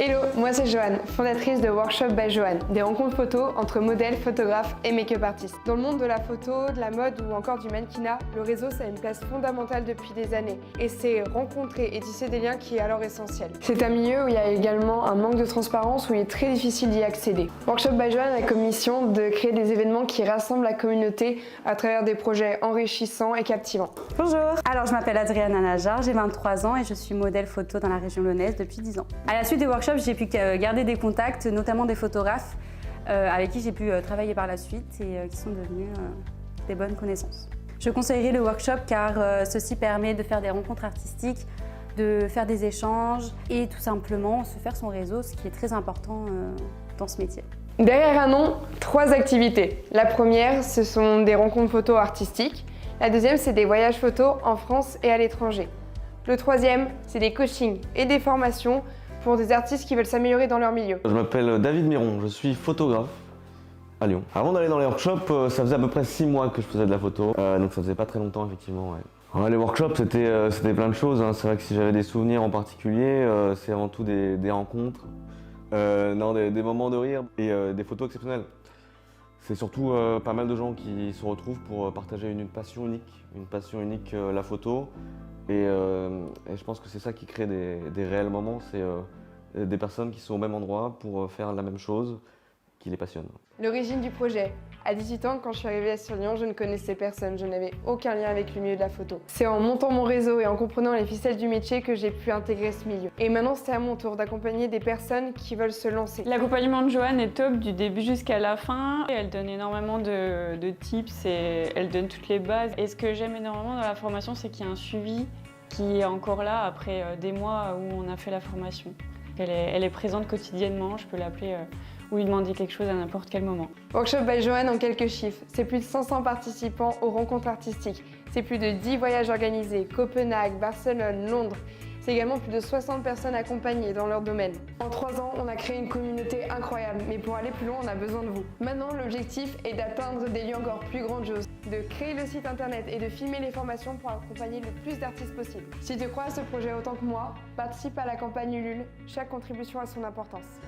Hello, moi c'est Joanne, fondatrice de Workshop by Joanne, des rencontres photos entre modèles, photographes et make-up artistes. Dans le monde de la photo, de la mode ou encore du mannequinat, le réseau ça a une place fondamentale depuis des années et c'est rencontrer et tisser des liens qui est alors essentiel. C'est un milieu où il y a également un manque de transparence où il est très difficile d'y accéder. Workshop by Joanne a comme mission de créer des événements qui rassemblent la communauté à travers des projets enrichissants et captivants. Bonjour, alors je m'appelle Adriana Najar, j'ai 23 ans et je suis modèle photo dans la région lyonnaise depuis 10 ans. À la suite des workshops, j'ai pu garder des contacts, notamment des photographes avec qui j'ai pu travailler par la suite et qui sont devenus des bonnes connaissances. Je conseillerais le workshop car ceci permet de faire des rencontres artistiques, de faire des échanges et tout simplement se faire son réseau, ce qui est très important dans ce métier. Derrière un nom, 3 activités. La première, ce sont des rencontres photos artistiques. La deuxième, c'est des voyages photos en France et à l'étranger. Le troisième, c'est des coachings et des formations pour des artistes qui veulent s'améliorer dans leur milieu. Je m'appelle David Miron, je suis photographe à Lyon. Avant d'aller dans les workshops, ça faisait à peu près 6 mois que je faisais de la photo, donc ça faisait pas très longtemps effectivement. Ouais. Les workshops c'était plein de choses, hein. C'est vrai que si j'avais des souvenirs en particulier, c'est avant tout des rencontres, des moments de rire et des photos exceptionnelles. C'est surtout pas mal de gens qui se retrouvent pour partager une passion unique, la photo. Et je pense que c'est ça qui crée des réels moments, c'est des personnes qui sont au même endroit pour faire la même chose qui les passionne. L'origine du projet. À 18 ans, quand je suis arrivée sur Lyon, je ne connaissais personne, je n'avais aucun lien avec le milieu de la photo. C'est en montant mon réseau et en comprenant les ficelles du métier que j'ai pu intégrer ce milieu. Et maintenant, c'est à mon tour d'accompagner des personnes qui veulent se lancer. L'accompagnement de Joanne est top du début jusqu'à la fin. Elle donne énormément de tips et elle donne toutes les bases. Et ce que j'aime énormément dans la formation, c'est qu'il y a un suivi qui est encore là après des mois où on a fait la formation. Elle est présente quotidiennement, je peux l'appeler ou lui demander quelque chose à n'importe quel moment. Workshop by Joanne en quelques chiffres, c'est plus de 500 participants aux rencontres artistiques. C'est plus de 10 voyages organisés, Copenhague, Barcelone, Londres. C'est également plus de 60 personnes accompagnées dans leur domaine. En 3 ans, on a créé une communauté incroyable, mais pour aller plus loin, on a besoin de vous. Maintenant, l'objectif est d'atteindre des lieux encore plus grandioses, de créer le site internet et de filmer les formations pour accompagner le plus d'artistes possible. Si tu crois à ce projet autant que moi, participe à la campagne Ulule, chaque contribution a son importance.